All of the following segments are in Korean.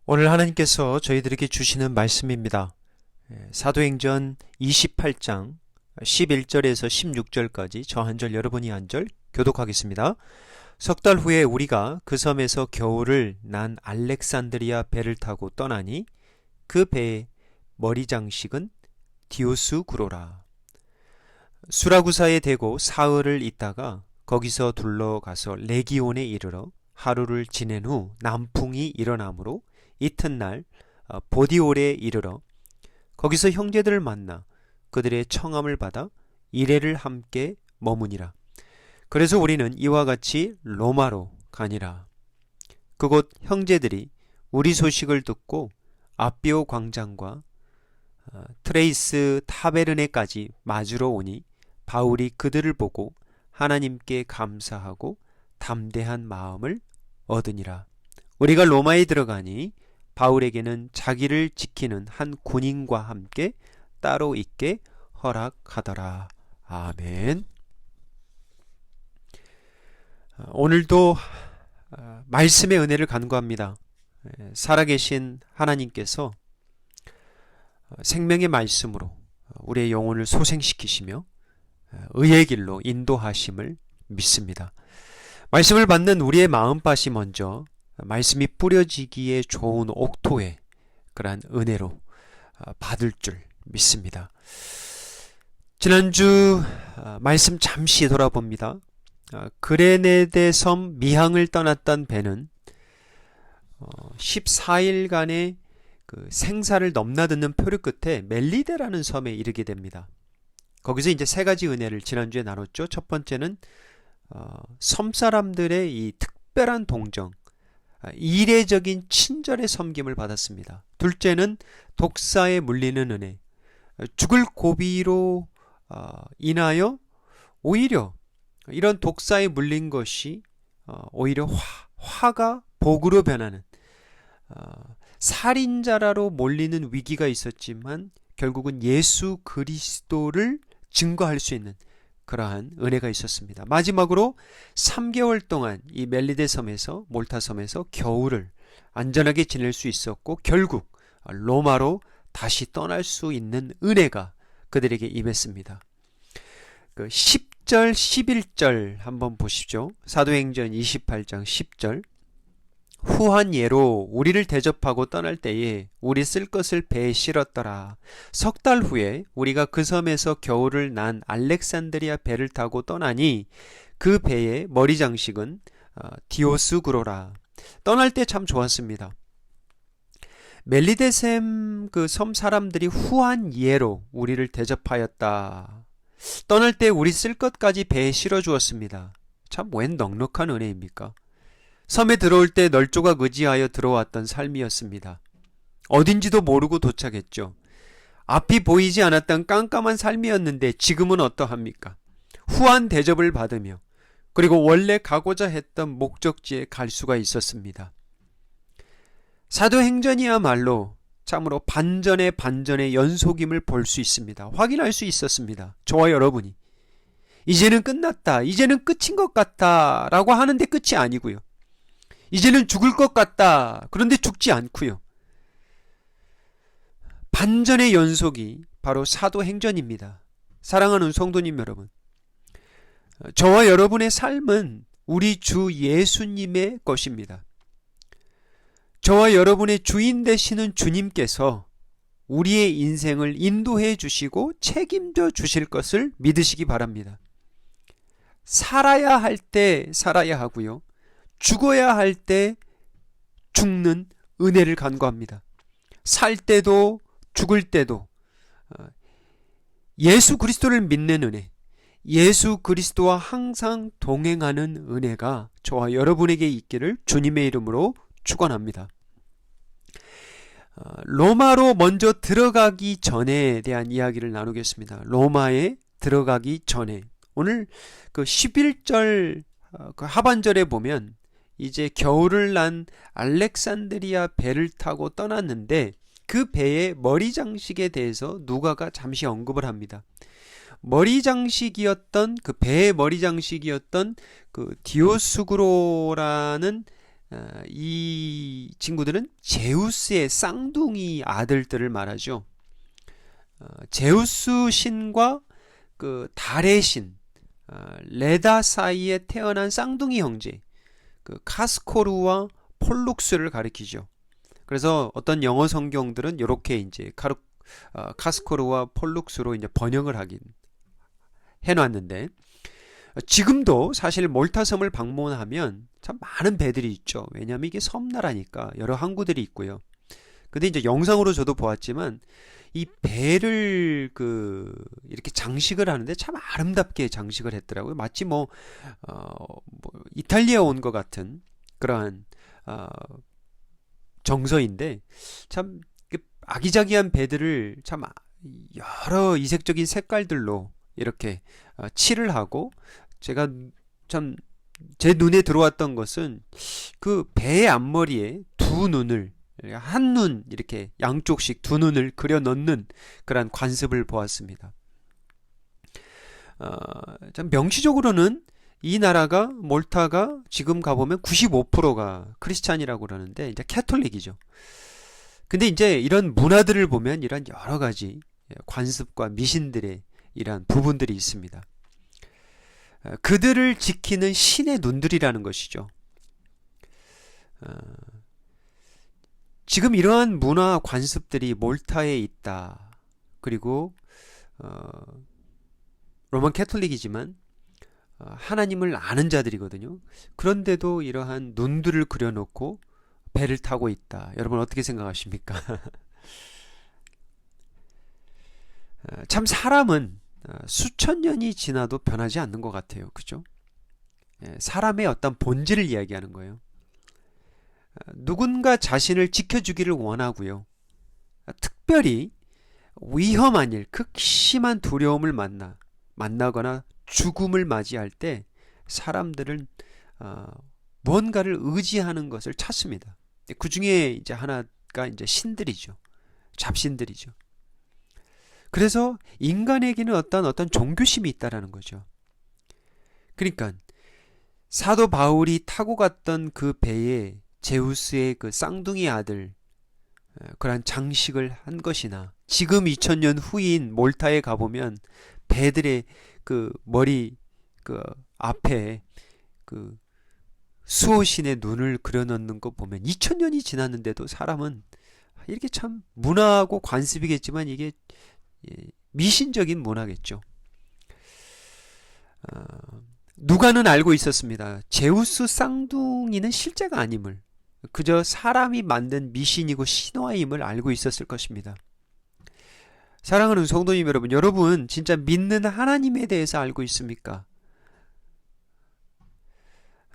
오늘 하나님께서 저희들에게 주시는 말씀입니다. 사도행전 28장 11절에서 16절까지 저 한 절 여러분이 한 절 교독하겠습니다. 석 달 후에 우리가 그 섬에서 겨울을 난 알렉산드리아 배를 타고 떠나니 그 배의 머리 장식은 디오스구로라. 수라구사에 대고 사흘을 있다가 거기서 둘러가서 레기온에 이르러 하루를 지낸 후 남풍이 일어나므로 이튿날 보디올에 이르러 거기서 형제들을 만나 그들의 청함을 받아 이레를 함께 머무니라. 그래서 우리는 이와 같이 로마로 가니라. 그곳 형제들이 우리 소식을 듣고 아비오 광장과 트레이스 타베르네까지 마주러 오니 바울이 그들을 보고 하나님께 감사하고 담대한 마음을 얻으니라. 우리가 로마에 들어가니 바울에게는 자기를 지키는 한 군인과 함께 따로 있게 허락하더라. 아멘. 오늘도 말씀의 은혜를 간구합니다. 살아계신 하나님께서 생명의 말씀으로 우리의 영혼을 소생시키시며 의의 길로 인도하심을 믿습니다. 말씀을 받는 우리의 마음밭이 먼저 말씀이 뿌려지기에 좋은 옥토의 그러한 은혜로 받을 줄 믿습니다. 지난주 말씀 잠시 돌아봅니다. 그레네데 섬 미항을 떠났던 배는 14일간의 그 생사를 넘나드는 표류 끝에 멜리데라는 섬에 이르게 됩니다. 거기서 이제 세 가지 은혜를 지난주에 나눴죠. 첫 번째는 섬 사람들의 이 특별한 동정, 이례적인 친절의 섬김을 받았습니다. 둘째는 독사에 물리는 은혜, 죽을 고비로 인하여 오히려 이런 독사에 물린 것이 오히려 화가 복으로 변하는, 살인자라로 몰리는 위기가 있었지만 결국은 예수 그리스도를 증거할 수 있는 그러한 은혜가 있었습니다. 마지막으로 3개월 동안 이 멜리데 섬에서, 몰타 섬에서 겨울을 안전하게 지낼 수 있었고 결국 로마로 다시 떠날 수 있는 은혜가 그들에게 임했습니다. 그 10절 11절 한번 보십시오. 사도행전 28장 10절. 후한 예로 우리를 대접하고 떠날 때에 우리 쓸 것을 배에 실었더라. 석 달 후에 우리가 그 섬에서 겨울을 난 알렉산드리아 배를 타고 떠나니 그 배의 머리 장식은 디오스구로라. 떠날 때 참 좋았습니다. 멜리데셈 그 섬 사람들이 후한 예로 우리를 대접하였다. 떠날 때 우리 쓸 것까지 배에 실어 주었습니다. 참 웬 넉넉한 은혜입니까? 섬에 들어올 때 널조각 의지하여 들어왔던 삶이었습니다. 어딘지도 모르고 도착했죠. 앞이 보이지 않았던 깜깜한 삶이었는데 지금은 어떠합니까? 후한 대접을 받으며 그리고 원래 가고자 했던 목적지에 갈 수가 있었습니다. 사도행전이야말로 참으로 반전의 반전의 연속임을 볼 수 있습니다. 확인할 수 있었습니다. 저와 여러분이 이제는 끝났다, 이제는 끝인 것 같다 라고 하는데 끝이 아니고요. 이제는 죽을 것 같다. 그런데 죽지 않고요. 반전의 연속이 바로 사도행전입니다. 사랑하는 성도님 여러분, 저와 여러분의 삶은 우리 주 예수님의 것입니다. 저와 여러분의 주인 되시는 주님께서 우리의 인생을 인도해 주시고 책임져 주실 것을 믿으시기 바랍니다. 살아야 할 때 살아야 하고요. 죽어야 할 때 죽는 은혜를 간구합니다. 살 때도 죽을 때도 예수 그리스도를 믿는 은혜, 예수 그리스도와 항상 동행하는 은혜가 저와 여러분에게 있기를 주님의 이름으로 축원합니다. 로마로 먼저 들어가기 전에 대한 이야기를 나누겠습니다. 로마에 들어가기 전에 오늘 그 11절 그 하반절에 보면 이제 겨울을 난 알렉산드리아 배를 타고 떠났는데 그 배의 머리 장식에 대해서 누가가 잠시 언급을 합니다. 머리 장식이었던 그 배의 머리 장식이었던 그 디오스구로라는 이 친구들은 제우스의 쌍둥이 아들들을 말하죠. 제우스 신과 그 달의 신 레다 사이에 태어난 쌍둥이 형제 그 카스코르와 폴룩스를 가리키죠. 그래서 어떤 영어 성경들은 이렇게 이제 카스코르와 폴룩스로 이제 번역을 하긴 해놨는데, 지금도 사실 몰타섬을 방문하면 참 많은 배들이 있죠. 왜냐하면 이게 섬나라니까 여러 항구들이 있고요. 근데 이제 영상으로 저도 보았지만 이 배를 이렇게 장식을 하는데 참 아름답게 장식을 했더라고요. 마치 이탈리아 온 것 같은 그러한 정서인데, 참 아기자기한 배들을 참 여러 이색적인 색깔들로 이렇게 칠을 하고, 제가 참 제 눈에 들어왔던 것은 그 배의 앞머리에 두 눈을 한눈 이렇게 양쪽씩 두 눈을 그려 넣는 그런 관습을 보았습니다. 참 명시적으로는 이 나라가 몰타가 지금 가보면 95%가 크리스찬이라고 그러는데 이제 캐톨릭이죠. 근데 이제 이런 문화들을 보면 이런 여러 가지 관습과 미신들의 이러한 부분들이 있습니다. 그들을 지키는 신의 눈들이라는 것이죠. 지금 이러한 문화 관습들이 몰타에 있다. 그리고 로만 캐톨릭이지만 하나님을 아는 자들이거든요. 그런데도 이러한 눈들을 그려놓고 배를 타고 있다. 여러분 어떻게 생각하십니까? 참 사람은 수천 년이 지나도 변하지 않는 것 같아요. 그죠? 사람의 어떤 본질을 이야기하는 거예요. 누군가 자신을 지켜주기를 원하고요. 특별히 위험한 일, 극심한 두려움을 만나거나 죽음을 맞이할 때 사람들은 무언가를 의지하는 것을 찾습니다. 그 중에 이제 하나가 이제 신들이죠. 잡신들이죠. 그래서 인간에게는 어떤 종교심이 있다라는 거죠. 그러니까 사도 바울이 타고 갔던 그 배에 제우스의 그 쌍둥이 아들 그러한 장식을 한 것이나, 지금 2000년 후인 몰타에 가보면 배들의 그 머리 그 앞에 그 수호신의 눈을 그려넣는 거 보면 2000년이 지났는데도 사람은 이렇게 참 문화하고 관습이겠지만 이게 미신적인 문화겠죠. 누가는 알고 있었습니다. 제우스 쌍둥이는 실제가 아님을, 그저 사람이 만든 미신이고 신화임을 알고 있었을 것입니다. 사랑하는 성도님 여러분, 여러분 진짜 믿는 하나님에 대해서 알고 있습니까?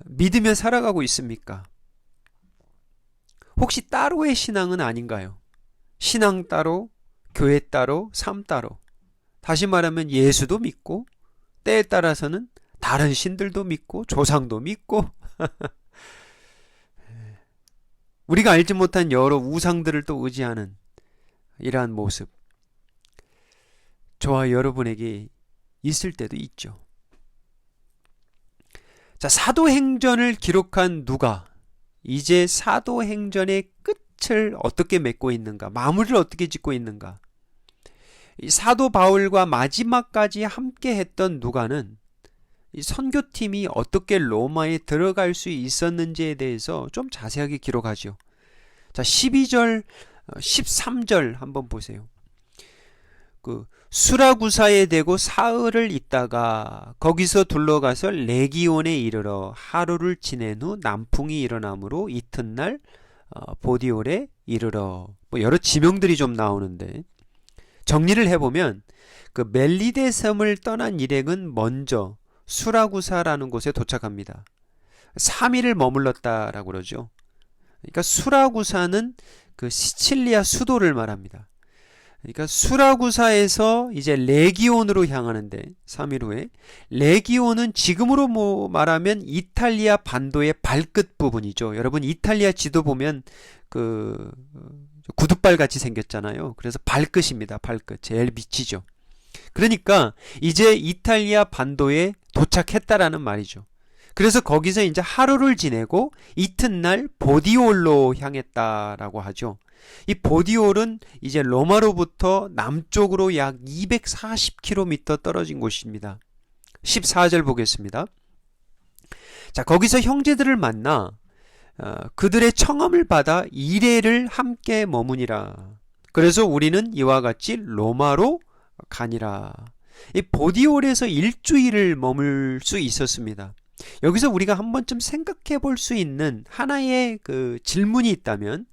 믿으며 살아가고 있습니까? 혹시 따로의 신앙은 아닌가요? 신앙 따로, 교회 따로, 삶 따로. 다시 말하면 예수도 믿고 때에 따라서는 다른 신들도 믿고 조상도 믿고 우리가 알지 못한 여러 우상들을 또 의지하는 이러한 모습, 저와 여러분에게 있을 때도 있죠. 자, 사도행전을 기록한 누가 이제 사도행전의 끝을 어떻게 맺고 있는가, 마무리를 어떻게 짓고 있는가. 이 사도 바울과 마지막까지 함께 했던 누가는 이 선교팀이 어떻게 로마에 들어갈 수 있었는지에 대해서 좀 자세하게 기록하죠. 자, 12절, 13절 한번 보세요. 수라구사에 대고 사흘을 있다가 거기서 둘러가서 레기온에 이르러 하루를 지낸 후 남풍이 일어나므로 이튿날 보디올에 이르러. 여러 지명들이 좀 나오는데, 정리를 해보면 그 멜리데 섬을 떠난 일행은 먼저 수라구사라는 곳에 도착합니다. 3일을 머물렀다라고 그러죠. 그러니까 수라구사는 그 시칠리아 수도를 말합니다. 그러니까 수라구사에서 이제 레기온으로 향하는데 3일 후에, 레기온은 지금으로 말하면 이탈리아 반도의 발끝 부분이죠. 여러분 이탈리아 지도 보면 그 구둣발 같이 생겼잖아요. 그래서 발끝입니다. 발끝 제일 밑이죠. 그러니까 이제 이탈리아 반도에 도착했다라는 말이죠. 그래서 거기서 이제 하루를 지내고 이튿날 보디올로 향했다라고 하죠. 이 보디올은 이제 로마로부터 남쪽으로 약 240km 떨어진 곳입니다. 14절 보겠습니다. 자, 거기서 형제들을 만나 그들의 청함을 받아 이레를 함께 머무니라. 그래서 우리는 이와 같이 로마로 가니라. 이 보디올에서 일주일을 머물 수 있었습니다. 여기서 우리가 한 번쯤 생각해 볼 수 있는 하나의 그 질문이 있다면,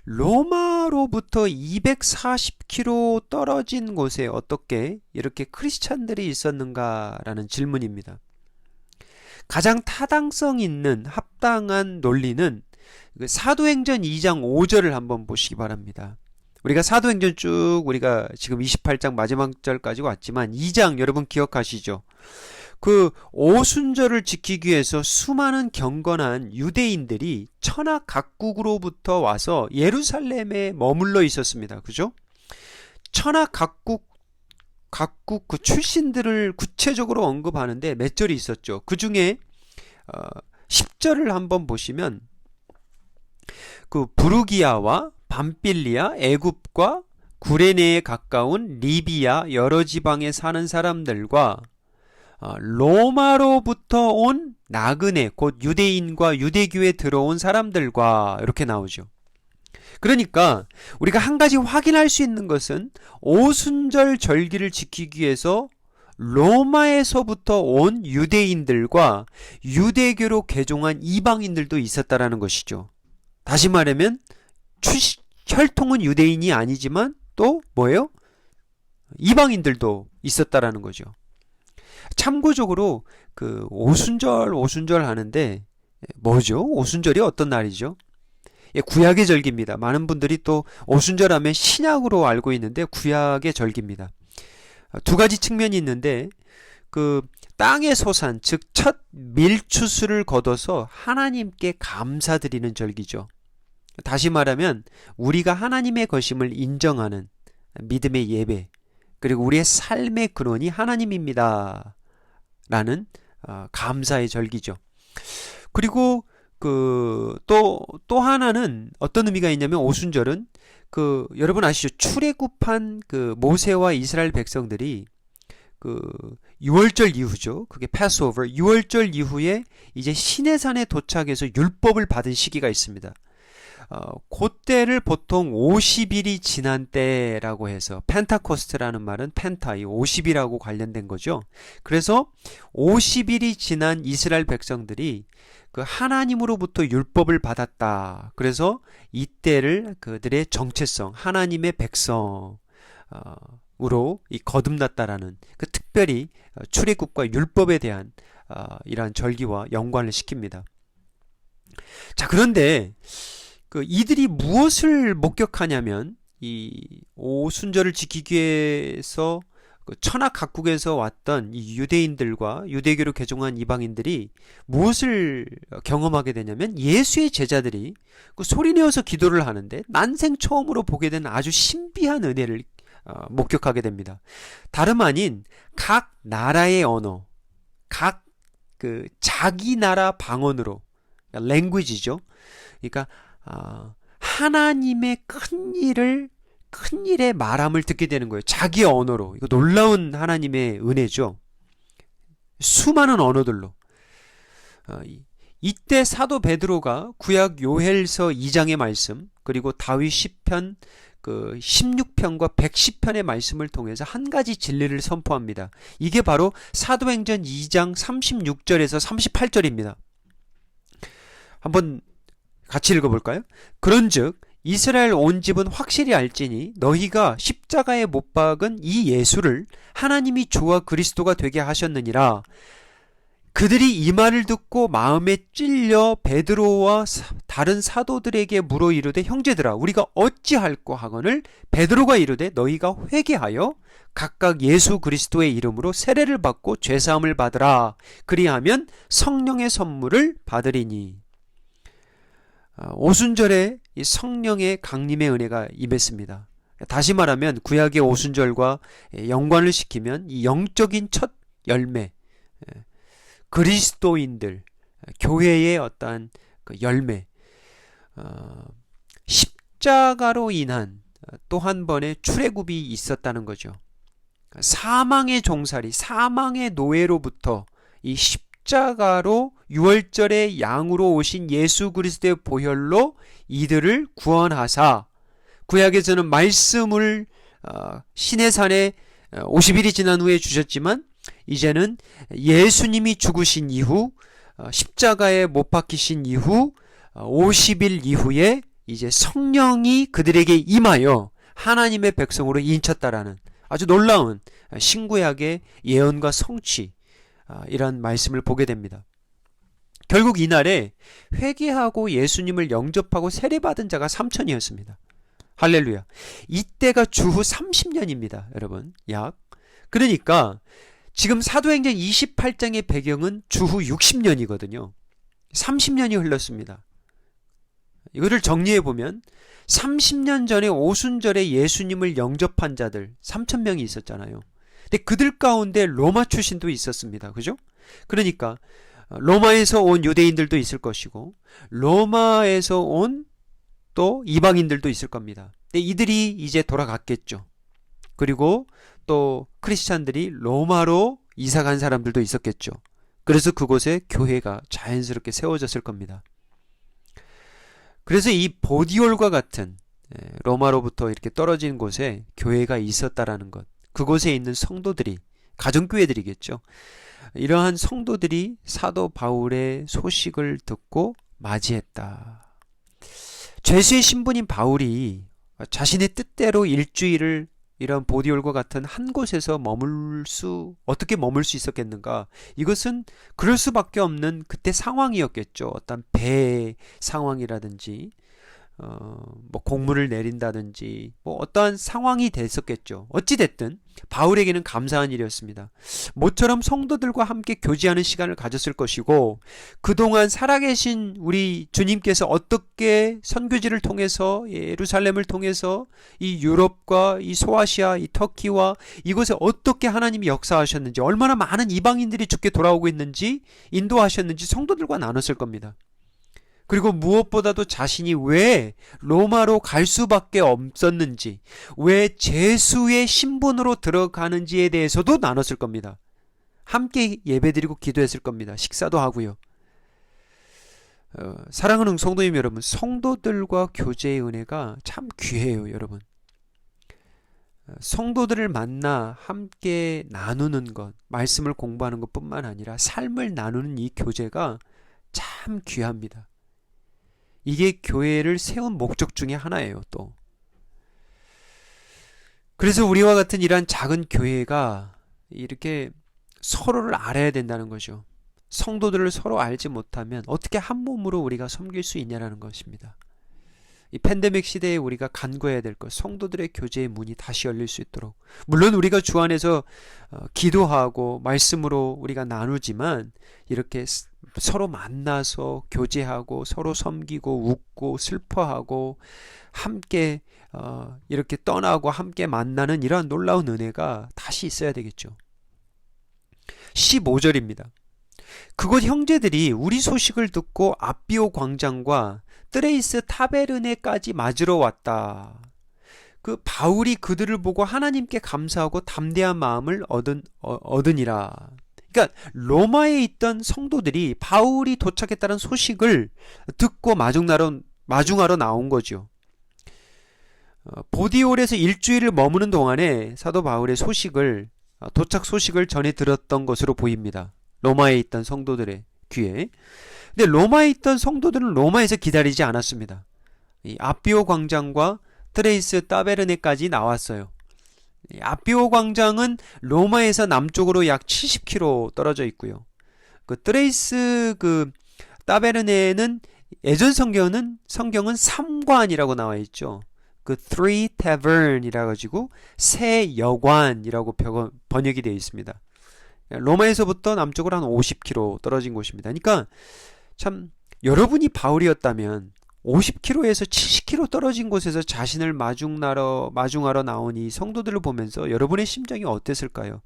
로마로부터 240km 떨어진 곳에 어떻게 이렇게 크리스찬들이 있었는가라는 질문입니다. 가장 타당성 있는 합당한 논리는 사도행전 2장 5절을 한번 보시기 바랍니다. 우리가 사도행전 쭉 우리가 지금 28장 마지막 절까지 왔지만 2장 여러분 기억하시죠? 그 오순절을 지키기 위해서 수많은 경건한 유대인들이 천하 각국으로부터 와서 예루살렘에 머물러 있었습니다. 그죠? 천하 각국 그 출신들을 구체적으로 언급하는데 몇 절이 있었죠. 그 중에 10절을 한번 보시면 그 부르기아와 밤빌리아, 애굽과 구레네에 가까운 리비아 여러 지방에 사는 사람들과 로마로부터 온 나그네, 곧 유대인과 유대교에 들어온 사람들과 이렇게 나오죠. 그러니까 우리가 한 가지 확인할 수 있는 것은 오순절 절기를 지키기 위해서 로마에서부터 온 유대인들과 유대교로 개종한 이방인들도 있었다라는 것이죠. 다시 말하면 혈통은 유대인이 아니지만 또 뭐예요? 이방인들도 있었다라는 거죠. 참고적으로 그 오순절 하는데 뭐죠? 오순절이 어떤 날이죠? 예, 구약의 절기입니다. 많은 분들이 또 오순절 하면 신약으로 알고 있는데 구약의 절기입니다. 두 가지 측면이 있는데 그 땅의 소산, 즉 첫 밀추수를 거둬서 하나님께 감사드리는 절기죠. 다시 말하면 우리가 하나님의 것임을 인정하는 믿음의 예배, 그리고 우리의 삶의 근원이 하나님입니다 라는 감사의 절기죠. 그리고 또 하나는 어떤 의미가 있냐면, 오순절은 여러분 아시죠? 출애굽한 모세와 이스라엘 백성들이 6월절 이후죠. 그게 패스오버, 6월절 이후에 이제 시내산에 도착해서 율법을 받은 시기가 있습니다. 그때를 보통 50일이 지난 때라고 해서, 펜타코스트라는 말은 펜타, 이 50이라고 관련된 거죠. 그래서 50일이 지난 이스라엘 백성들이 하나님으로부터 율법을 받았다. 그래서 이때를 그들의 정체성, 하나님의 백성으로 거듭났다라는, 특별히 출애굽과 율법에 대한 이러한 절기와 연관을 시킵니다. 자, 그런데 이들이 무엇을 목격하냐면, 이 오순절을 지키기 위해서 천하 각국에서 왔던 이 유대인들과 유대교로 개종한 이방인들이 무엇을 경험하게 되냐면, 예수의 제자들이 소리내어서 기도를 하는데 난생 처음으로 보게 된 아주 신비한 은혜를 목격하게 됩니다. 다름 아닌 각 나라의 언어, 각 자기 나라 방언으로, 랭귀지죠. 그러니까 하나님의 큰 일의 말함을 듣게 되는 거예요. 자기의 언어로. 이거 놀라운 하나님의 은혜죠. 수많은 언어들로. 이때 사도 베드로가 구약 요엘서 2장의 말씀, 그리고 다윗 시편 16편과 110편의 말씀을 통해서 한 가지 진리를 선포합니다. 이게 바로 사도행전 2장 36절에서 38절입니다. 한번 같이 읽어볼까요? 그런즉 이스라엘 온 집은 확실히 알지니 너희가 십자가에 못 박은 이 예수를 하나님이 주와 그리스도가 되게 하셨느니라. 그들이 이 말을 듣고 마음에 찔려 베드로와 다른 사도들에게 물어 이르되, 형제들아, 우리가 어찌할꼬 하거늘 베드로가 이르되, 너희가 회개하여 각각 예수 그리스도의 이름으로 세례를 받고 죄사함을 받으라. 그리하면 성령의 선물을 받으리니. 오순절에 이 성령의 강림의 은혜가 임했습니다. 다시 말하면 구약의 오순절과 연관을 시키면 이 영적인 첫 열매, 그리스도인들, 교회의 어떠한 그 열매, 십자가로 인한 또 한 번의 출애굽이 있었다는 거죠. 사망의 종살이, 사망의 노예로부터 이 십자가로 유월절의 양으로 오신 예수 그리스도의 보혈로 이들을 구원하사, 구약에서는 말씀을 신의 산에 50일이 지난 후에 주셨지만 이제는 예수님이 죽으신 이후, 십자가에 못 박히신 이후 50일 이후에 이제 성령이 그들에게 임하여 하나님의 백성으로 인쳤다라는 아주 놀라운 신구약의 예언과 성취, 이런 말씀을 보게 됩니다. 결국 이날에 회개하고 예수님을 영접하고 세례받은 자가 3천이었습니다. 할렐루야. 이때가 주후 30년입니다. 여러분, 약. 그러니까 지금 사도행전 28장의 배경은 주후 60년이거든요. 30년이 흘렀습니다. 이거를 정리해보면 30년 전에 오순절에 예수님을 영접한 자들 3,000명이 있었잖아요. 근데 그들 가운데 로마 출신도 있었습니다. 그죠? 그러니까 로마에서 온 유대인들도 있을 것이고 로마에서 온 또 이방인들도 있을 겁니다. 근데 이들이 이제 돌아갔겠죠. 그리고 또 크리스찬들이 로마로 이사간 사람들도 있었겠죠. 그래서 그곳에 교회가 자연스럽게 세워졌을 겁니다. 그래서 이 보디올과 같은 로마로부터 이렇게 떨어진 곳에 교회가 있었다라는 것, 그곳에 있는 성도들이, 가정교회들이겠죠. 이러한 성도들이 사도 바울의 소식을 듣고 맞이했다. 죄수의 신분인 바울이 자신의 뜻대로 일주일을 이런 보디올과 같은 한 곳에서 어떻게 머물 수 있었겠는가? 이것은 그럴 수밖에 없는 그때 상황이었겠죠. 어떤 배 상황이라든지, 뭐 공문을 내린다든지, 뭐 어떠한 상황이 됐었겠죠. 어찌됐든 바울에게는 감사한 일이었습니다. 모처럼 성도들과 함께 교제하는 시간을 가졌을 것이고, 그동안 살아계신 우리 주님께서 어떻게 선교지를 통해서, 예루살렘을 통해서 이 유럽과 이 소아시아, 이 터키와 이곳에 어떻게 하나님이 역사하셨는지, 얼마나 많은 이방인들이 주께 돌아오고 있는지, 인도하셨는지 성도들과 나눴을 겁니다. 그리고 무엇보다도 자신이 왜 로마로 갈 수밖에 없었는지, 왜 죄수의 신분으로 들어가는지에 대해서도 나눴을 겁니다. 함께 예배드리고 기도했을 겁니다. 식사도 하고요. 사랑하는 성도님 여러분, 성도들과 교제의 은혜가 참 귀해요, 여러분. 성도들을 만나 함께 나누는 것, 말씀을 공부하는 것뿐만 아니라 삶을 나누는 이 교제가 참 귀합니다. 이게 교회를 세운 목적 중에 하나예요, 또. 그래서 우리와 같은 이러한 작은 교회가 이렇게 서로를 알아야 된다는 거죠. 성도들을 서로 알지 못하면 어떻게 한 몸으로 우리가 섬길 수 있냐라는 것입니다. 이 팬데믹 시대에 우리가 간구해야 될 것, 성도들의 교제의 문이 다시 열릴 수 있도록. 물론 우리가 주 안에서 기도하고 말씀으로 우리가 나누지만 이렇게 서로 만나서 교제하고 서로 섬기고 웃고 슬퍼하고 함께 이렇게 떠나고 함께 만나는 이러한 놀라운 은혜가 다시 있어야 되겠죠. 15절입니다. 그곳 형제들이 우리 소식을 듣고 아비오 광장과 뜨레이스 타베르네까지 맞으러 왔다. 그 바울이 그들을 보고 하나님께 감사하고 담대한 마음을 얻으니라. 그러니까 로마에 있던 성도들이 바울이 도착했다는 소식을 듣고 마중하러 나온 거죠. 보디올에서 일주일을 머무는 동안에 사도 바울의 도착 소식을 전해 들었던 것으로 보입니다. 로마에 있던 성도들의 귀에. 근데 로마에 있던 성도들은 로마에서 기다리지 않았습니다. 이 아비오 광장과 트레이스 타베르네까지 나왔어요. 아비오 광장은 로마에서 남쪽으로 약 70km 떨어져 있고요. 그 트레이스 타베르네는 예전 성경은 삼관이라고 나와 있죠. 그 three tavern이라 가지고 세 여관이라고 번역이 되어 있습니다. 로마에서부터 남쪽으로 한 50km 떨어진 곳입니다. 그러니까 참 여러분이 바울이었다면 50km에서 70km 떨어진 곳에서 자신을 마중하러 나온 이 성도들을 보면서 여러분의 심정이 어땠을까요?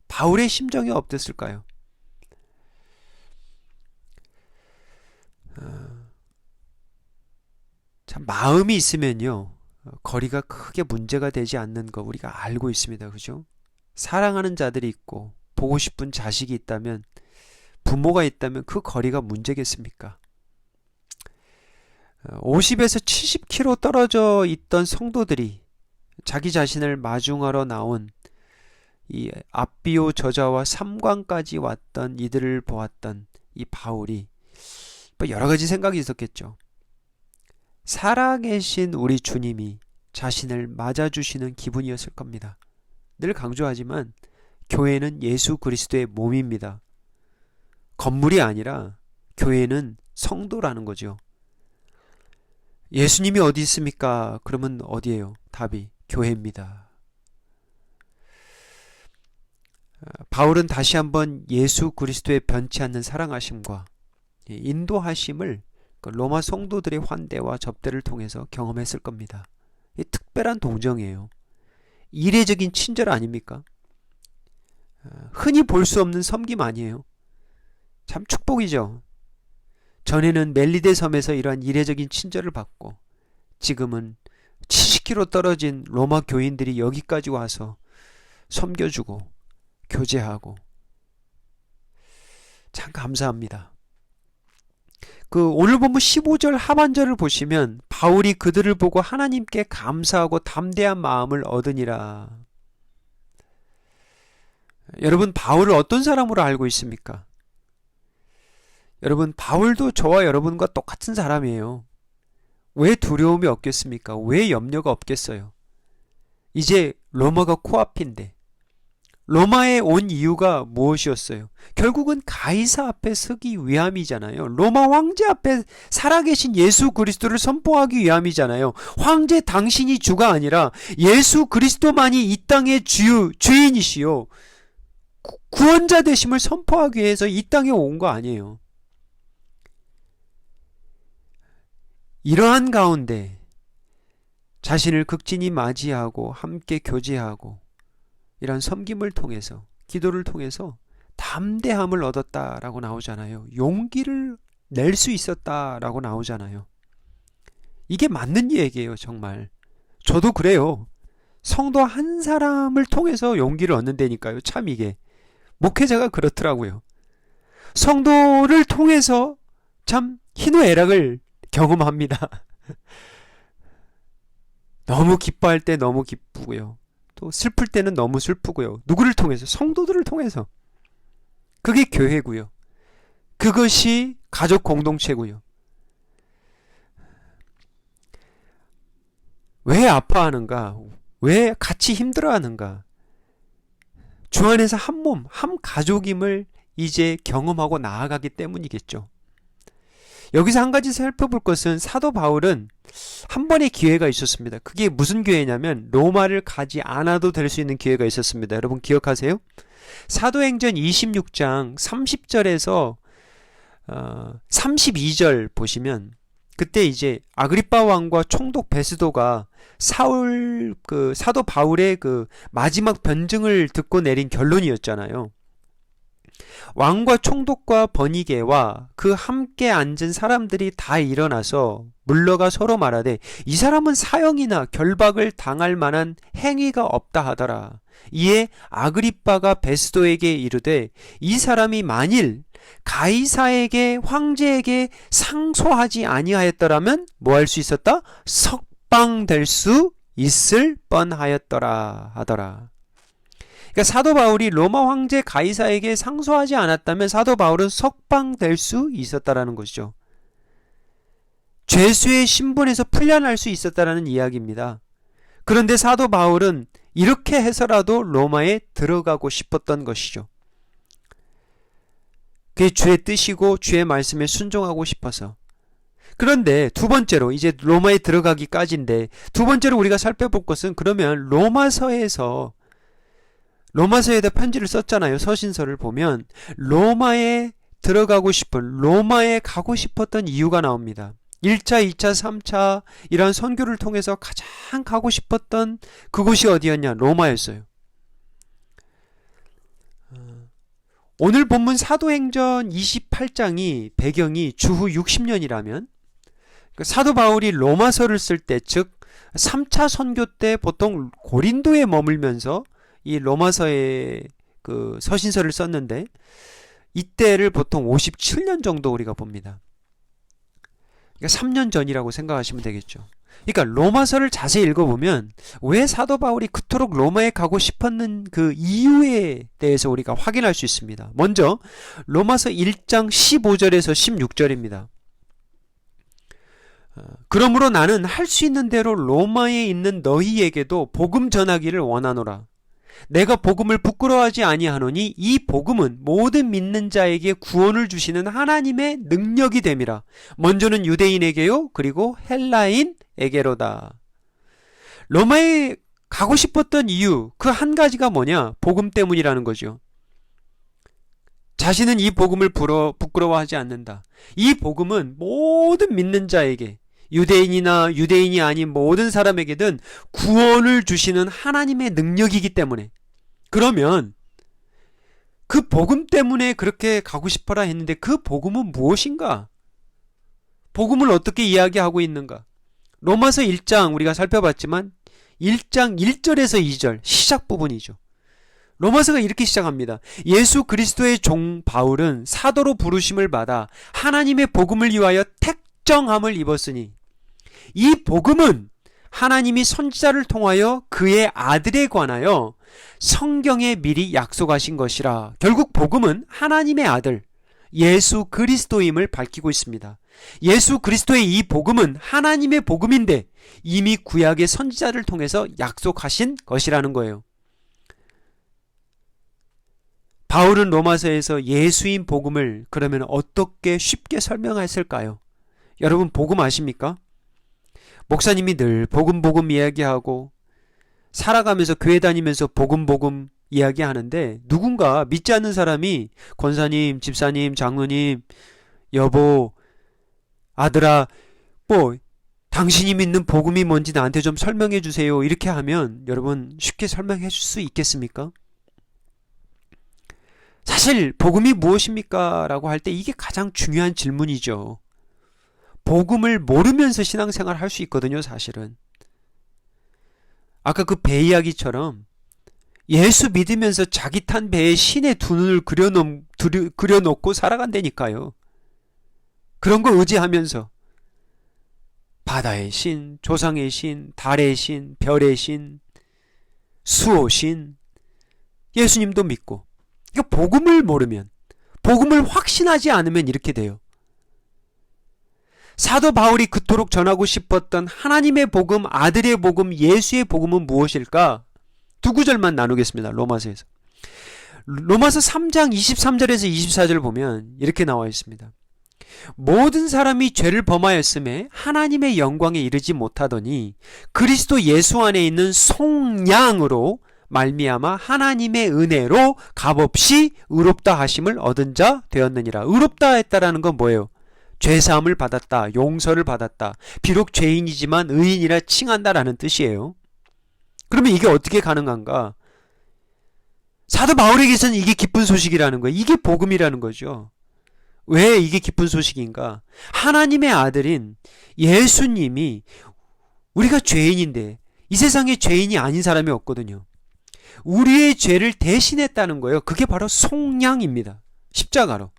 바울의 심정이 어땠을까요? 참 마음이 있으면요, 거리가 크게 문제가 되지 않는 거 우리가 알고 있습니다. 그죠? 사랑하는 자들이 있고 보고 싶은 자식이 있다면, 부모가 있다면 그 거리가 문제겠습니까? 50에서 70km 떨어져 있던 성도들이 자기 자신을 마중하러 나온 이 압비오 저자와 삼관까지 왔던 이들을 보았던 이 바울이 여러 가지 생각이 있었겠죠. 살아계신 우리 주님이 자신을 맞아주시는 기분이었을 겁니다. 늘 강조하지만 교회는 예수 그리스도의 몸입니다. 건물이 아니라 교회는 성도라는 거죠. 예수님이 어디 있습니까? 그러면 어디예요? 답이 교회입니다. 바울은 다시 한번 예수 그리스도의 변치 않는 사랑하심과 인도하심을 로마 성도들의 환대와 접대를 통해서 경험했을 겁니다. 특별한 동정이에요. 이례적인 친절 아닙니까? 흔히 볼 수 없는 섬김 아니에요. 참 축복이죠. 전에는 멜리데 섬에서 이러한 이례적인 친절을 받고, 지금은 70km 떨어진 로마 교인들이 여기까지 와서 섬겨주고 교제하고, 참 감사합니다. 오늘 본문 15절 하반절을 보시면 바울이 그들을 보고 하나님께 감사하고 담대한 마음을 얻으니라. 여러분, 바울을 어떤 사람으로 알고 있습니까? 여러분, 바울도 저와 여러분과 똑같은 사람이에요. 왜 두려움이 없겠습니까? 왜 염려가 없겠어요? 이제 로마가 코앞인데, 로마에 온 이유가 무엇이었어요? 결국은 가이사 앞에 서기 위함이잖아요. 로마 황제 앞에 살아계신 예수 그리스도를 선포하기 위함이잖아요. 황제 당신이 주가 아니라 예수 그리스도만이 이 땅의 주인이시요, 구원자 되심을 선포하기 위해서 이 땅에 온 거 아니에요. 이러한 가운데 자신을 극진히 맞이하고 함께 교제하고 이런 섬김을 통해서, 기도를 통해서 담대함을 얻었다라고 나오잖아요. 용기를 낼 수 있었다라고 나오잖아요. 이게 맞는 얘기예요, 정말. 저도 그래요. 성도 한 사람을 통해서 용기를 얻는다니까요. 참 이게 목회자가 그렇더라고요. 성도를 통해서 참 희노애락을 경험합니다. 너무 기뻐할 때 너무 기쁘고요, 또 슬플 때는 너무 슬프고요. 누구를 통해서? 성도들을 통해서. 그게 교회고요. 그것이 가족 공동체고요. 왜 아파하는가? 왜 같이 힘들어하는가? 주 안에서 한 몸, 한 가족임을 이제 경험하고 나아가기 때문이겠죠. 여기서 한 가지 살펴볼 것은, 사도 바울은 한 번의 기회가 있었습니다. 그게 무슨 기회냐면 로마를 가지 않아도 될 수 있는 기회가 있었습니다. 여러분 기억하세요? 사도행전 26장 30절에서 32절 보시면, 그때 이제 아그리빠 왕과 총독 베스도가 사도 바울의 마지막 변증을 듣고 내린 결론이었잖아요. 왕과 총독과 버니게와 그 함께 앉은 사람들이 다 일어나서 물러가 서로 말하되, 이 사람은 사형이나 결박을 당할 만한 행위가 없다 하더라. 이에 아그리빠가 베스도에게 이르되, 이 사람이 만일 가이사에게, 황제에게 상소하지 아니하였더라면 뭐 할 수 있었다? 석방될 수 있을 뻔하였더라 하더라. 그러니까 사도 바울이 로마 황제 가이사에게 상소하지 않았다면 사도 바울은 석방될 수 있었다라는 것이죠. 죄수의 신분에서 풀려날 수 있었다라는 이야기입니다. 그런데 사도 바울은 이렇게 해서라도 로마에 들어가고 싶었던 것이죠. 그게 주의 뜻이고 주의 말씀에 순종하고 싶어서. 그런데 두 번째로, 이제 로마에 들어가기까지인데, 두 번째로 우리가 살펴볼 것은, 그러면 로마서에다 편지를 썼잖아요. 서신서를 보면 로마에 들어가고 싶은, 로마에 가고 싶었던 이유가 나옵니다. 1차, 2차, 3차 이러한 선교를 통해서 가장 가고 싶었던 그곳이 어디였냐? 로마였어요. 오늘 본문 사도행전 28장이 배경이 주후 60년이라면, 사도 바울이 로마서를 쓸 때, 즉 3차 선교 때 보통 고린도에 머물면서 이 로마서의 그 서신서를 썼는데, 이때를 보통 57년 정도 우리가 봅니다. 그러니까 3년 전이라고 생각하시면 되겠죠. 그러니까 로마서를 자세히 읽어보면 왜 사도 바울이 그토록 로마에 가고 싶었는 그 이유에 대해서 우리가 확인할 수 있습니다. 먼저 로마서 1장 15절에서 16절입니다. 그러므로 나는 할 수 있는 대로 로마에 있는 너희에게도 복음 전하기를 원하노라. 내가 복음을 부끄러워하지 아니하노니 이 복음은 모든 믿는 자에게 구원을 주시는 하나님의 능력이 됨이라. 먼저는 유대인에게요, 그리고 헬라인에게로다. 로마에 가고 싶었던 이유, 그 한 가지가 뭐냐? 복음 때문이라는 거죠. 자신은 이 복음을 부끄러워하지 않는다. 이 복음은 모든 믿는 자에게, 유대인이나 유대인이 아닌 모든 사람에게든 구원을 주시는 하나님의 능력이기 때문에. 그러면 그 복음 때문에 그렇게 가고 싶어라 했는데 그 복음은 무엇인가? 복음을 어떻게 이야기하고 있는가? 로마서 1장 우리가 살펴봤지만 1장 1절에서 2절 시작 부분이죠. 로마서가 이렇게 시작합니다. 예수 그리스도의 종 바울은 사도로 부르심을 받아 하나님의 복음을 위하여 택정함을 입었으니, 이 복음은 하나님이 선지자를 통하여 그의 아들에 관하여 성경에 미리 약속하신 것이라. 결국 복음은 하나님의 아들 예수 그리스도임을 밝히고 있습니다. 예수 그리스도의 이 복음은 하나님의 복음인데 이미 구약의 선지자를 통해서 약속하신 것이라는 거예요. 바울은 로마서에서 예수인 복음을 그러면 어떻게 쉽게 설명했을까요? 여러분 복음 아십니까? 목사님이 늘 복음 이야기하고 살아가면서 교회 다니면서 복음 이야기하는데, 누군가 믿지 않는 사람이 권사님, 집사님, 장로님, 여보, 아들아, 당신이 믿는 복음이 뭔지 나한테 좀 설명해 주세요. 이렇게 하면 여러분 쉽게 설명해 줄 수 있겠습니까? 사실 복음이 무엇입니까? 라고 할 때 이게 가장 중요한 질문이죠. 복음을 모르면서 신앙생활 할 수 있거든요, 사실은. 아까 그 배 이야기처럼 예수 믿으면서 자기 탄 배에 신의 두 눈을 그려놓고 살아간다니까요. 그런 거 의지하면서 바다의 신, 조상의 신, 달의 신, 별의 신, 수호신, 예수님도 믿고. 그러니까 복음을 모르면, 복음을 확신하지 않으면 이렇게 돼요. 사도 바울이 그토록 전하고 싶었던 하나님의 복음, 아들의 복음, 예수의 복음은 무엇일까? 두 구절만 나누겠습니다. 로마서에서. 로마서 3장 23절에서 24절 보면 이렇게 나와 있습니다. 모든 사람이 죄를 범하였음에 하나님의 영광에 이르지 못하더니 그리스도 예수 안에 있는 속량으로 말미암아 하나님의 은혜로 값없이 의롭다 하심을 얻은 자 되었느니라. 의롭다 했다라는 건 뭐예요? 죄사함을 받았다, 용서를 받았다, 비록 죄인이지만 의인이라 칭한다라는 뜻이에요. 그러면 이게 어떻게 가능한가? 사도 바울에게서는 이게 기쁜 소식이라는 거예요. 이게 복음이라는 거죠. 왜 이게 기쁜 소식인가? 하나님의 아들인 예수님이, 우리가 죄인인데 이 세상에 죄인이 아닌 사람이 없거든요. 우리의 죄를 대신했다는 거예요. 그게 바로 속량입니다. 십자가로.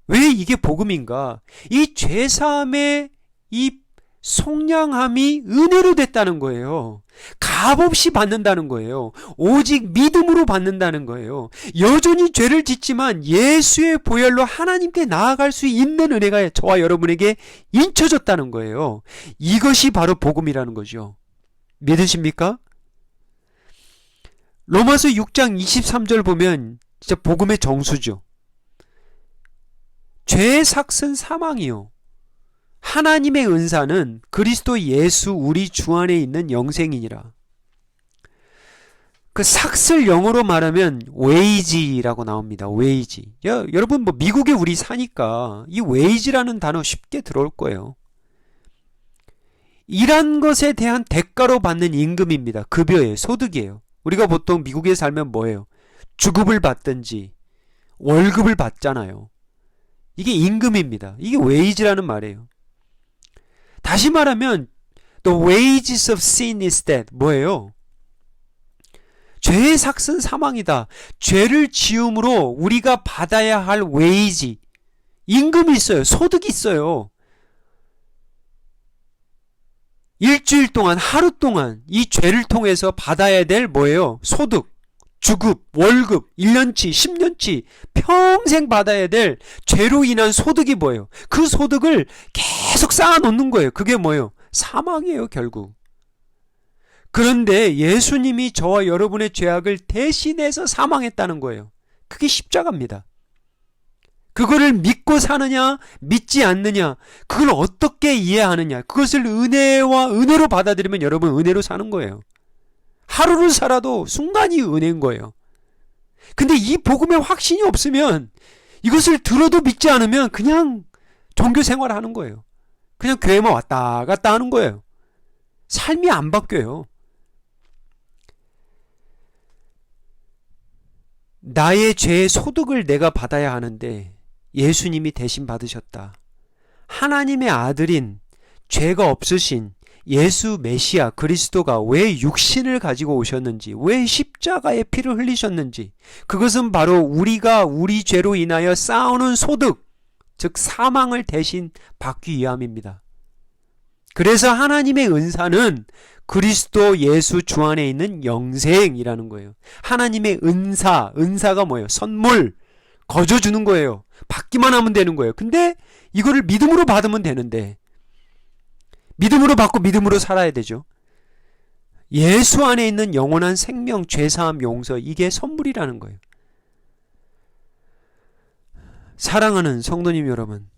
왜 이게 복음인가? 이 죄사함의 이 속량함이 은혜로 됐다는 거예요. 값없이 받는다는 거예요. 오직 믿음으로 받는다는 거예요. 여전히 죄를 짓지만 예수의 보혈로 하나님께 나아갈 수 있는 은혜가 저와 여러분에게 인쳐졌다는 거예요. 이것이 바로 복음이라는 거죠. 믿으십니까? 로마서 6장 23절 보면 진짜 복음의 정수죠. 죄의 삭은 사망이요, 하나님의 은사는 그리스도 예수 우리 주 안에 있는 영생이니라. 그 삭을 영어로 말하면 wage라고 나옵니다. wage. 여러분 미국에 우리 사니까 이 wage라는 단어 쉽게 들어올 거예요. 일한 것에 대한 대가로 받는 임금입니다. 급여예요. 소득이에요. 우리가 보통 미국에 살면 뭐예요? 주급을 받든지 월급을 받잖아요. 이게 임금입니다. 이게 wage라는 말이에요. 다시 말하면 The wages of sin is death. 뭐예요? 죄의 삭은 사망이다. 죄를 지음으로 우리가 받아야 할 wage, 임금이 있어요. 소득이 있어요. 일주일 동안, 하루 동안 이 죄를 통해서 받아야 될 뭐예요? 소득, 주급, 월급, 1년치, 10년치, 평생 받아야 될 죄로 인한 소득이 뭐예요? 그 소득을 계속 쌓아놓는 거예요. 그게 뭐예요? 사망이에요, 결국. 그런데 예수님이 저와 여러분의 죄악을 대신해서 사망했다는 거예요. 그게 십자가입니다. 그거를 믿고 사느냐, 믿지 않느냐, 그걸 어떻게 이해하느냐, 그것을 은혜로 받아들이면 여러분 은혜로 사는 거예요. 하루를 살아도 순간이 은혜인 거예요. 근데 이 복음에 확신이 없으면, 이것을 들어도 믿지 않으면 그냥 종교 생활하는 거예요. 그냥 교회만 왔다 갔다 하는 거예요. 삶이 안 바뀌어요. 나의 죄의 소득을 내가 받아야 하는데 예수님이 대신 받으셨다. 하나님의 아들인 죄가 없으신 예수 메시아 그리스도가 왜 육신을 가지고 오셨는지, 왜 십자가의 피를 흘리셨는지, 그것은 바로 우리가 우리 죄로 인하여 쌓아오는 소득, 즉 사망을 대신 받기 위함입니다. 그래서 하나님의 은사는 그리스도 예수 주 안에 있는 영생이라는 거예요. 하나님의 은사가 뭐예요? 선물, 거저 주는 거예요. 받기만 하면 되는 거예요. 근데 이거를 믿음으로 받으면 되는데, 믿음으로 받고 믿음으로 살아야 되죠. 예수 안에 있는 영원한 생명, 죄사함, 용서, 이게 선물이라는 거예요. 사랑하는 성도님 여러분,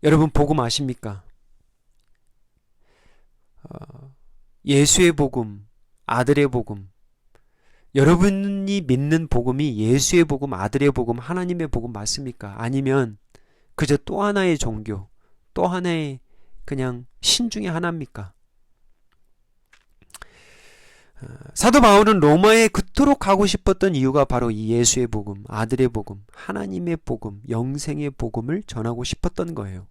여러분 복음 아십니까? 예수의 복음, 아들의 복음, 여러분이 믿는 복음이 예수의 복음, 아들의 복음, 하나님의 복음 맞습니까? 아니면 그저 또 하나의 종교, 또 하나의 그냥 신 중에 하나입니까? 사도 바울은 로마에 그토록 가고 싶었던 이유가 바로 이 예수의 복음, 아들의 복음, 하나님의 복음, 영생의 복음을 전하고 싶었던 거예요.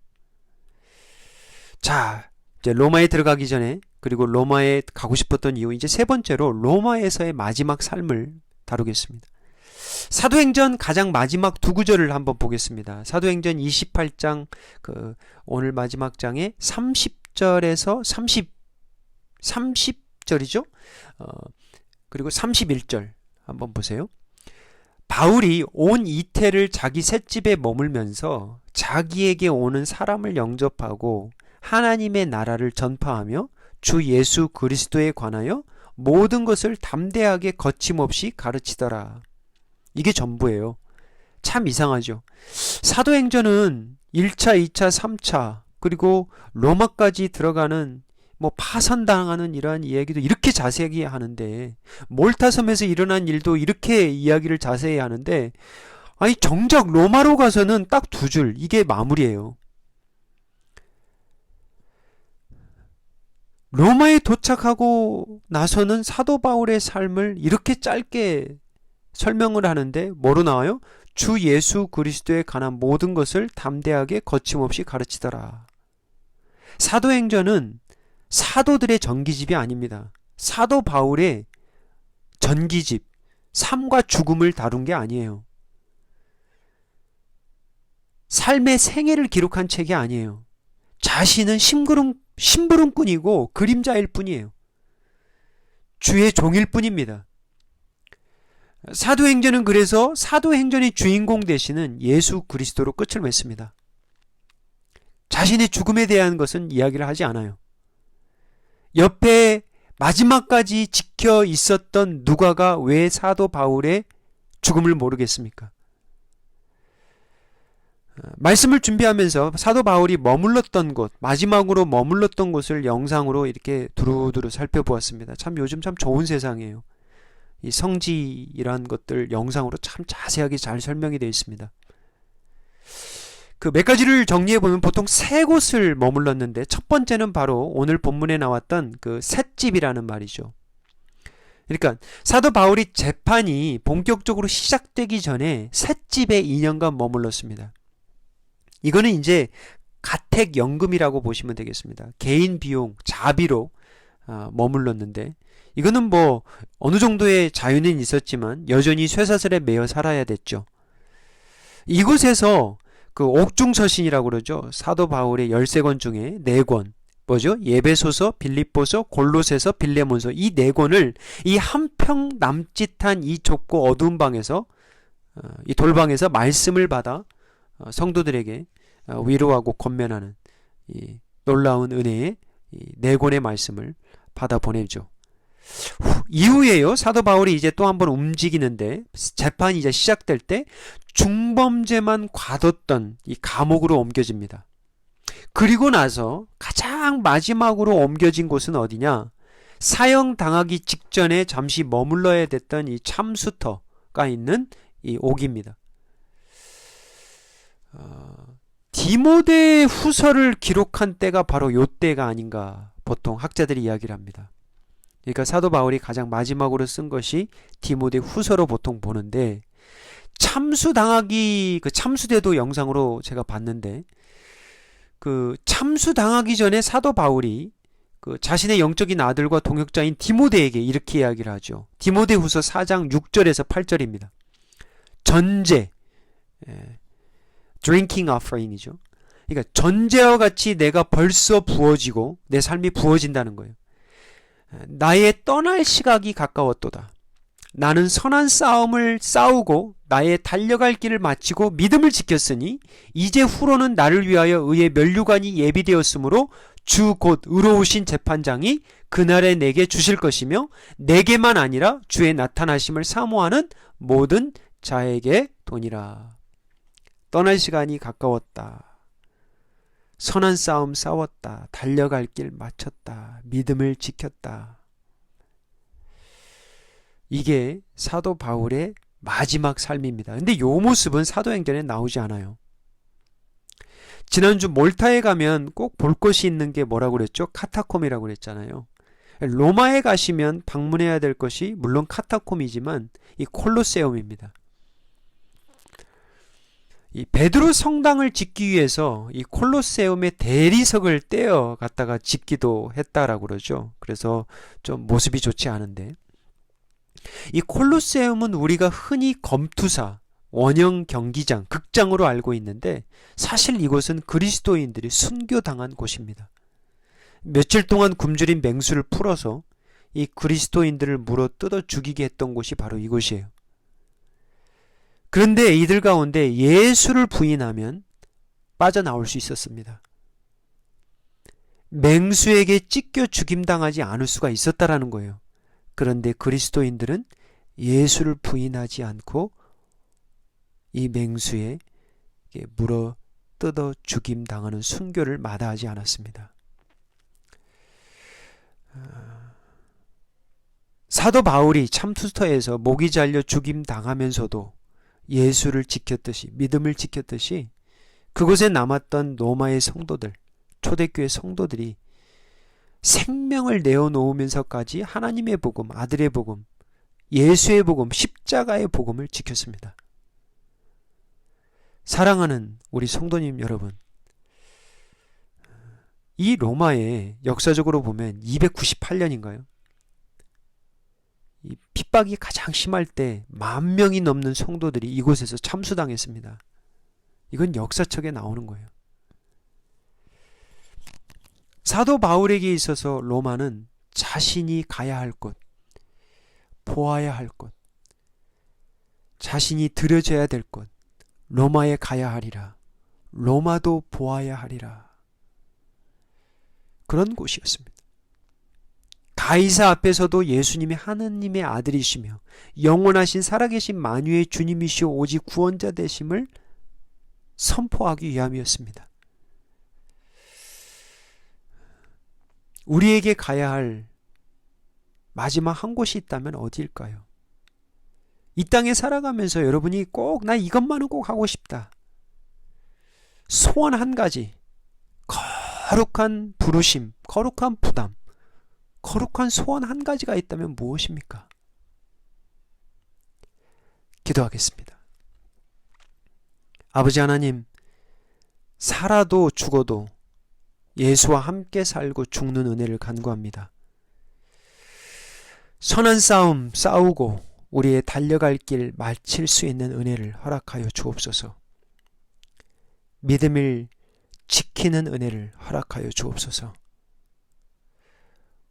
자, 이제 로마에 들어가기 전에, 그리고 로마에 가고 싶었던 이유, 이제 세 번째로 로마에서의 마지막 삶을 다루겠습니다. 사도행전 가장 마지막 두 구절을 한번 보겠습니다. 사도행전 28장 오늘 마지막 장의 30절에서 30절이죠. 그리고 31절 한번 보세요. 바울이 온 이태를 자기 셋집에 머물면서 자기에게 오는 사람을 영접하고 하나님의 나라를 전파하며 주 예수 그리스도에 관하여 모든 것을 담대하게 거침없이 가르치더라. 이게 전부예요. 참 이상하죠. 사도행전은 1차, 2차, 3차 그리고 로마까지 들어가는 파선당하는 이러한 이야기도 이렇게 자세히 하는데, 몰타섬에서 일어난 일도 이렇게 이야기를 자세히 하는데, 아니 정작 로마로 가서는 딱 두 줄, 이게 마무리예요. 로마에 도착하고 나서는 사도 바울의 삶을 이렇게 짧게 설명을 하는데 뭐로 나와요? 주 예수 그리스도에 관한 모든 것을 담대하게 거침없이 가르치더라. 사도행전은 사도들의 전기집이 아닙니다. 사도 바울의 전기집, 삶과 죽음을 다룬 게 아니에요. 삶의 생애를 기록한 책이 아니에요. 자신은 심부름꾼이고 그림자일 뿐이에요. 주의 종일 뿐입니다. 사도행전은 그래서 사도행전의 주인공 되시는 예수 그리스도로 끝을 맺습니다. 자신의 죽음에 대한 것은 이야기를 하지 않아요. 옆에 마지막까지 지켜 있었던 누가가 왜 사도 바울의 죽음을 모르겠습니까? 말씀을 준비하면서 사도 바울이 머물렀던 곳, 마지막으로 머물렀던 곳을 영상으로 이렇게 두루두루 살펴보았습니다. 참 요즘 참 좋은 세상이에요. 이 성지이란 것들 영상으로 참 자세하게 잘 설명이 되어 있습니다. 그 몇 가지를 정리해보면 보통 세 곳을 머물렀는데, 첫 번째는 바로 오늘 본문에 나왔던 그 셋집이라는 말이죠. 그러니까 사도 바울이 재판이 본격적으로 시작되기 전에 셋집에 2년간 머물렀습니다. 이거는 이제 가택연금이라고 보시면 되겠습니다. 개인 비용, 자비로 머물렀는데 이거는 어느 정도의 자유는 있었지만 여전히 쇠사슬에 매여 살아야 됐죠. 이곳에서 그 옥중서신이라고 그러죠. 사도 바울의 13권 중에 4권 뭐죠? 예배소서, 빌립보서, 골로새서, 빌레몬서 이 4권을 이 한평 남짓한 이 좁고 어두운 방에서 이 돌방에서 말씀을 받아 성도들에게 위로하고 권면하는 이 놀라운 은혜의 이 4권의 말씀을 받아 보내죠. 이후에요, 사도 바울이 이제 또 한번 움직이는데 재판이 이제 시작될 때 중범죄만 과뒀던 이 감옥으로 옮겨집니다. 그리고 나서 가장 마지막으로 옮겨진 곳은 어디냐? 사형 당하기 직전에 잠시 머물러야 됐던 이 참수터가 있는 이 옥입니다. 디모데 후서를 기록한 때가 바로 요 때가 아닌가 보통 학자들이 이야기를 합니다. 그러니까 사도 바울이 가장 마지막으로 쓴 것이 디모데 후서로 보통 보는데 참수당하기 그 참수대도 영상으로 제가 봤는데 그 참수당하기 전에 사도 바울이 그 자신의 영적인 아들과 동역자인 디모데에게 이렇게 이야기를 하죠. 디모데 후서 4장 6절에서 8절입니다. 전제 drinking offering이죠. 그러니까 전제와 같이 내가 벌써 부어지고 내 삶이 부어진다는 거예요. 나의 떠날 시각이 가까웠도다. 나는 선한 싸움을 싸우고 나의 달려갈 길을 마치고 믿음을 지켰으니 이제 후로는 나를 위하여 의의 면류관이 예비되었으므로 주 곧 의로우신 재판장이 그날에 내게 주실 것이며 내게만 아니라 주의 나타나심을 사모하는 모든 자에게 도니라. 떠날 시간이 가까웠다. 선한 싸움 싸웠다. 달려갈 길 마쳤다. 믿음을 지켰다. 이게 사도 바울의 마지막 삶입니다. 근데 이 모습은 사도행전에 나오지 않아요. 지난주 몰타에 가면 꼭 볼 것이 있는 게 뭐라고 그랬죠? 카타콤이라고 그랬잖아요. 로마에 가시면 방문해야 될 것이 물론 카타콤이지만 이 콜로세움입니다. 이 베드로 성당을 짓기 위해서 이 콜로세움의 대리석을 떼어 갖다가 짓기도 했다라고 그러죠. 그래서 좀 모습이 좋지 않은데 이 콜로세움은 우리가 흔히 검투사, 원형 경기장, 극장으로 알고 있는데 사실 이곳은 그리스도인들이 순교당한 곳입니다. 며칠 동안 굶주린 맹수를 풀어서 이 그리스도인들을 물어 뜯어 죽이게 했던 곳이 바로 이곳이에요. 그런데 이들 가운데 예수를 부인하면 빠져나올 수 있었습니다. 맹수에게 찢겨 죽임당하지 않을 수가 있었다라는 거예요. 그런데 그리스도인들은 예수를 부인하지 않고 이 맹수에 물어 뜯어 죽임당하는 순교를 마다하지 않았습니다. 사도 바울이 참수터에서 목이 잘려 죽임당하면서도 예수를 지켰듯이 믿음을 지켰듯이 그곳에 남았던 로마의 성도들, 초대교회 성도들이 생명을 내어놓으면서까지 하나님의 복음, 아들의 복음, 예수의 복음, 십자가의 복음을 지켰습니다. 사랑하는 우리 성도님 여러분, 이 로마에 역사적으로 보면 298년인가요? 이 핍박이 가장 심할 때 10,000명이 넘는 성도들이 이곳에서 참수당했습니다. 이건 역사책에 나오는 거예요. 사도 바울에게 있어서 로마는 자신이 가야 할 곳, 보아야 할 곳, 자신이 들여져야 될 곳, 로마에 가야 하리라. 로마도 보아야 하리라. 그런 곳이었습니다. 가이사 앞에서도 예수님이 하느님의 아들이시며 영원하신 살아계신 만유의 주님이시오 오직 구원자 되심을 선포하기 위함이었습니다. 우리에게 가야 할 마지막 한 곳이 있다면 어디일까요? 이 땅에 살아가면서 여러분이 꼭 나 이것만은 꼭 하고 싶다. 소원 한 가지, 거룩한 부르심, 거룩한 부담, 거룩한 소원 한 가지가 있다면 무엇입니까? 기도하겠습니다. 아버지 하나님, 살아도 죽어도 예수와 함께 살고 죽는 은혜를 간구합니다. 선한 싸움 싸우고 우리의 달려갈 길 마칠 수 있는 은혜를 허락하여 주옵소서. 믿음을 지키는 은혜를 허락하여 주옵소서.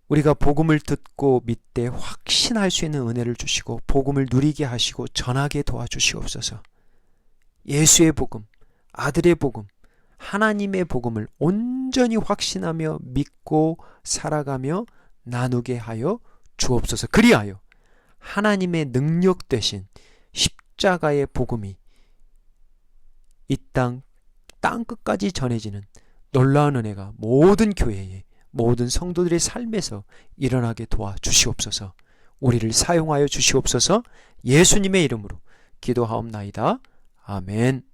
우리가 복음을 듣고 믿되 확신할 수 있는 은혜를 주시고 복음을 누리게 하시고 전하게 도와주시옵소서. 예수의 복음, 아들의 복음, 하나님의 복음을 온전히 확신하며 믿고 살아가며 나누게 하여 주옵소서. 그리하여 하나님의 능력 되신 십자가의 복음이 이 땅 끝까지 전해지는 놀라운 은혜가 모든 교회에 모든 성도들의 삶에서 일어나게 도와주시옵소서. 우리를 사용하여 주시옵소서. 예수님의 이름으로 기도하옵나이다. 아멘.